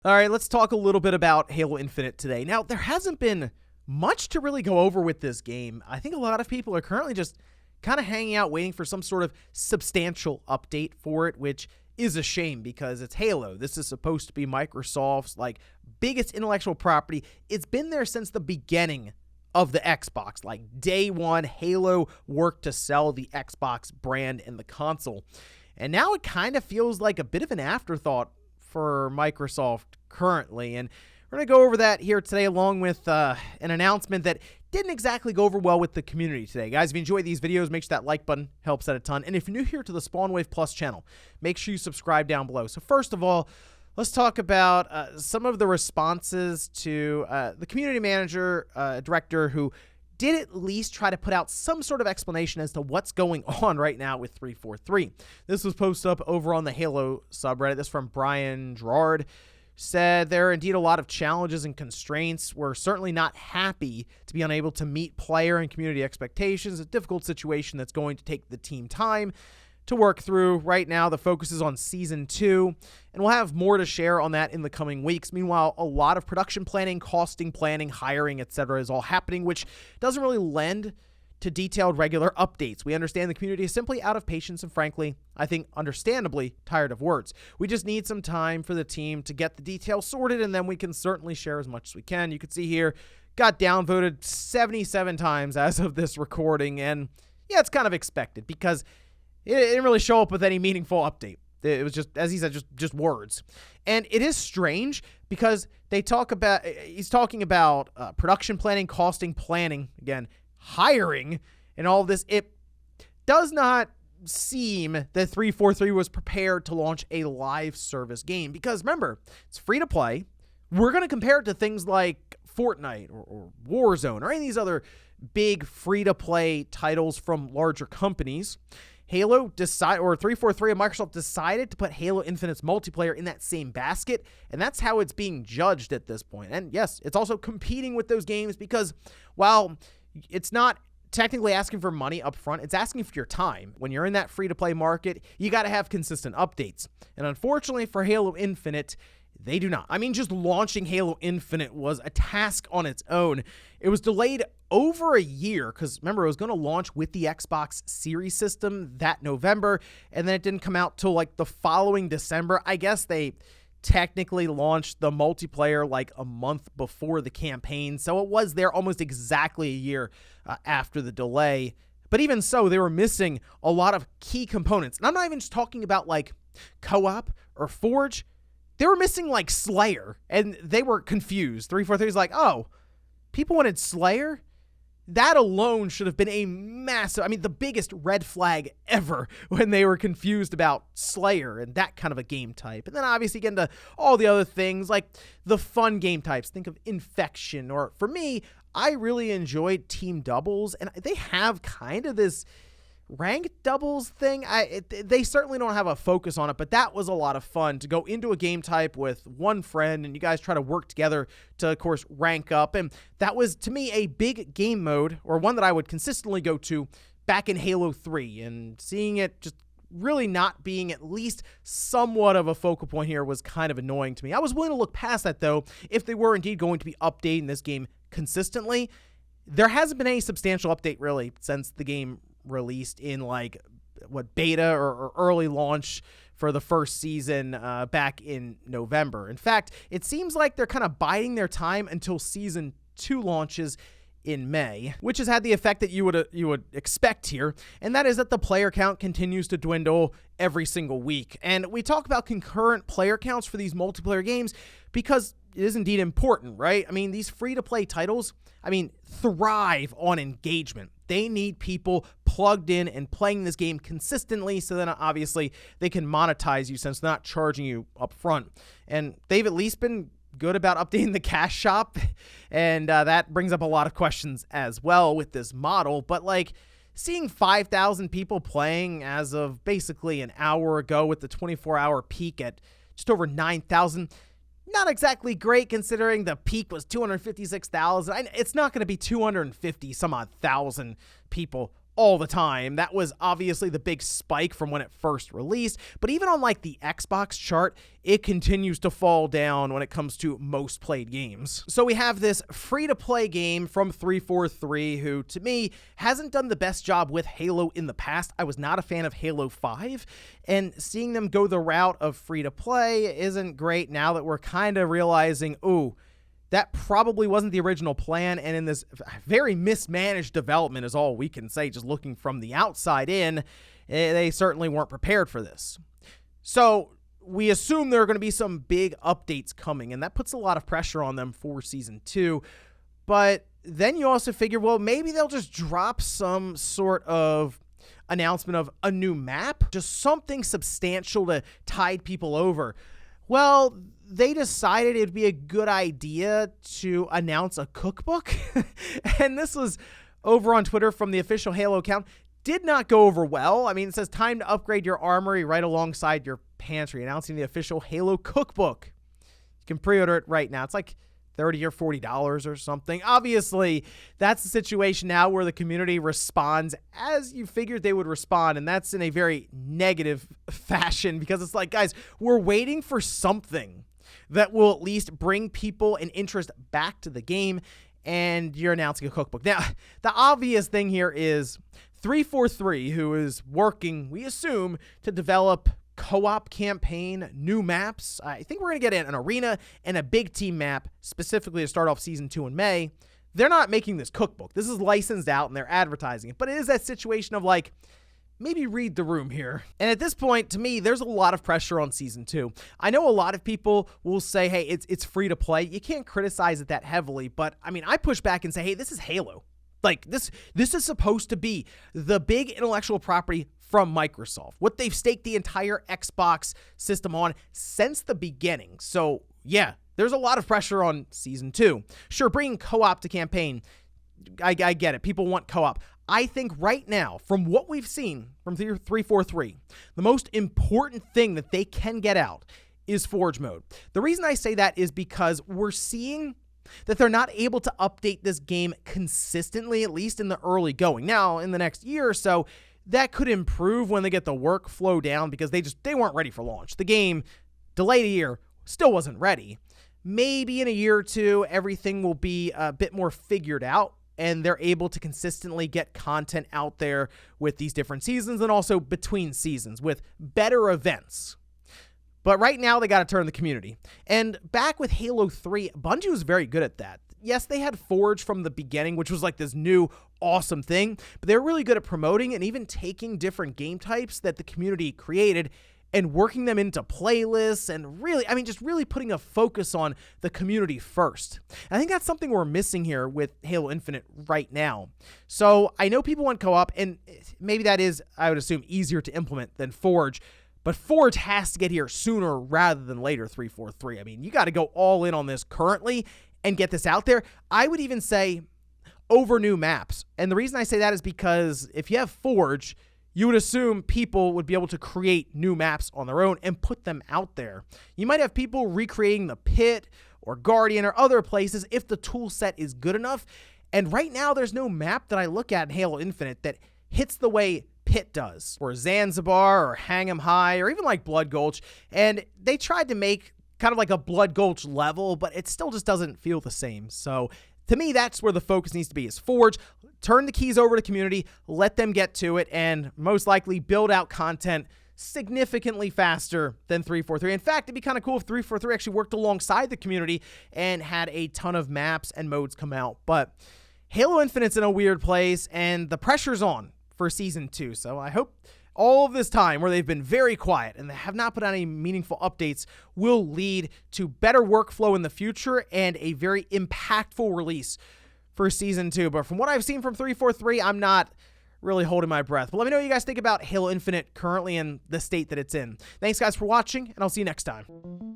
All right, let's talk a little bit about Halo Infinite today. Now, there hasn't been much to really go over with this game. I think a lot of people are currently just kind of hanging out waiting for some sort of substantial update for it, which is a shame because it's Halo. This is supposed to be Microsoft's biggest intellectual property. It's been there since the beginning of the Xbox. Like day one, Halo worked to sell the Xbox brand and the console. And now it kind of feels like a bit of an afterthought for Microsoft currently. And we're going to go over that here today along with an announcement that didn't exactly go over well with the community today. Guys, if you enjoy these videos, make sure that like button helps out a ton. And if you're new here to the Spawnwave Plus channel, make sure you subscribe down below. So first of all, let's talk about some of the responses to the community manager, director, who did at least try to put out some sort of explanation as to what's going on right now with 343. This was posted up over on the Halo subreddit. This from Brian Gerard. Said there are indeed a lot of challenges and constraints. We're certainly not happy to be unable to meet player and community expectations. A difficult situation that's going to take the team time to work through. Right now, the focus is on Season 2, and we'll have more to share on that in the coming weeks. Meanwhile, a lot of production planning, costing planning, hiring, etc. is all happening, which doesn't really lend to detailed regular updates. We understand the community is simply out of patience and, frankly, I think understandably tired of words. We just need some time for the team to get the details sorted, and then we can certainly share as much as we can. You can see here, got downvoted 77 times as of this recording, and yeah, it's kind of expected because it didn't really show up with any meaningful update. It was just, as he said, just words. And it is strange because he's talking about production planning, costing planning, again, hiring, and all of this. It does not seem that 343 was prepared to launch a live service game because remember, it's free to play. We're going to compare it to things like Fortnite or Warzone or any of these other big free to play titles from larger companies. 343 and Microsoft decided to put Halo Infinite's multiplayer in that same basket, and that's how it's being judged at this point. And yes, it's also competing with those games because while it's not technically asking for money up front, it's asking for your time. When you're in that free-to-play market, you got to have consistent updates. And unfortunately for Halo Infinite, they do not. I mean, just launching Halo Infinite was a task on its own. It was delayed over a year because, remember, it was going to launch with the Xbox Series system that November, and then it didn't come out till the following December. I guess they technically launched the multiplayer a month before the campaign, so it was there almost exactly a year after the delay. But even so, they were missing a lot of key components. And I'm not even just talking about co-op or Forge. They were missing Slayer, and they were confused. 343 is oh, people wanted Slayer? That alone should have been a massive, the biggest red flag ever when they were confused about Slayer and that kind of a game type. And then obviously get into all the other things like the fun game types. Think of Infection, or for me, I really enjoyed team doubles, and they have kind of this ranked doubles thing. They certainly don't have a focus on it, but that was a lot of fun to go into a game type with one friend and you guys try to work together to, of course, rank up. And that was, to me, a big game mode, or one that I would consistently go to back in Halo 3, and seeing it just really not being at least somewhat of a focal point here was kind of annoying to me. I was willing to look past that, though, if they were indeed going to be updating this game consistently. There hasn't been any substantial update, really, since the game released in beta or early launch for the first season back in November. In fact, it seems like they're kind of biding their time until Season 2 launches in May, which has had the effect that you would expect here, and that is that the player count continues to dwindle every single week. And we talk about concurrent player counts for these multiplayer games because it is indeed important, right? These free-to-play titles, thrive on engagement. They need people plugged in and playing this game consistently, so then obviously they can monetize you since they're not charging you up front. And they've at least been good about updating the cash shop, and that brings up a lot of questions as well with this model. But seeing 5,000 people playing as of basically an hour ago, with the 24-hour peak at just over 9,000, not exactly great considering the peak was 256,000. It's not going to be 250 some odd thousand people all the time. That was obviously the big spike from when it first released, but even on like the Xbox chart, it continues to fall down when it comes to most played games. So we have this free-to-play game from 343, who to me hasn't done the best job with Halo in the past. I was not a fan of Halo 5, and seeing them go the route of free-to-play isn't great now that we're kind of realizing, ooh, that probably wasn't the original plan, and in this very mismanaged development is all we can say, just looking from the outside in, they certainly weren't prepared for this. So we assume there are going to be some big updates coming, and that puts a lot of pressure on them for Season 2, but then you also figure, well, maybe they'll just drop some sort of announcement of a new map, just something substantial to tide people over. Well, they decided it'd be a good idea to announce a cookbook. And this was over on Twitter from the official Halo account. Did not go over well. I mean, it says time to upgrade your armory right alongside your pantry, announcing the official Halo cookbook. You can pre-order it right now. It's like $30 or $40 or something. Obviously, that's the situation now where the community responds as you figured they would respond, and that's in a very negative fashion because it's like, guys, we're waiting for something that will at least bring people an interest back to the game, and you're announcing a cookbook. Now, the obvious thing here is 343, who is working, we assume, to develop co-op campaign, new maps. I think we're going to get an arena and a big team map specifically to start off Season 2 in May. They're not making this cookbook. This is licensed out and they're advertising it, but it is that situation of like, maybe read the room here. And at this point, to me, there's a lot of pressure on Season 2. I know a lot of people will say, hey, it's free to play. You can't criticize it that heavily, but I mean, I push back and say, hey, this is Halo. Like, this is supposed to be the big intellectual property from Microsoft, what they've staked the entire Xbox system on since the beginning. So, yeah, there's a lot of pressure on Season 2. Sure, bringing co-op to campaign, I get it. People want co-op. I think right now, from what we've seen from 343, the most important thing that they can get out is Forge mode. The reason I say that is because we're seeing that they're not able to update this game consistently, at least in the early going. Now, in the next year or so, that could improve when they get the workflow down because they weren't ready for launch. The game, delayed a year, still wasn't ready. Maybe in a year or two, everything will be a bit more figured out and they're able to consistently get content out there with these different seasons and also between seasons with better events. But right now, they got to turn the community. And back with Halo 3, Bungie was very good at that. Yes, they had Forge from the beginning, which was like this new awesome thing, but they're really good at promoting and even taking different game types that the community created and working them into playlists and really, I mean, just really putting a focus on the community first. And I think that's something we're missing here with Halo Infinite right now. So I know people want co-op, and maybe that is, I would assume, easier to implement than Forge, but Forge has to get here sooner rather than later, 343. I mean, you got to go all in on this currently and get this out there. I would even say over new maps. And the reason I say that is because if you have Forge, you would assume people would be able to create new maps on their own and put them out there. You might have people recreating the Pit or Guardian or other places if the tool set is good enough. And right now, there's no map that I look at in Halo Infinite that hits the way Pit does, or Zanzibar, or Hang 'em High, or even like Blood Gulch. And they tried to make kind of like a Blood Gulch level, but it still just doesn't feel the same. So to me, that's where the focus needs to be, is Forge. Turn the keys over to community, let them get to it, and most likely build out content significantly faster than 343. In fact, it'd be kind of cool if 343 actually worked alongside the community and had a ton of maps and modes come out. But Halo Infinite's in a weird place, and the pressure's on for Season 2. So I hope all of this time where they've been very quiet and they have not put out any meaningful updates will lead to better workflow in the future and a very impactful release for Season 2. But from what I've seen from 343, I'm not really holding my breath. But let me know what you guys think about Halo Infinite currently in the state that it's in. Thanks, guys, for watching, and I'll see you next time.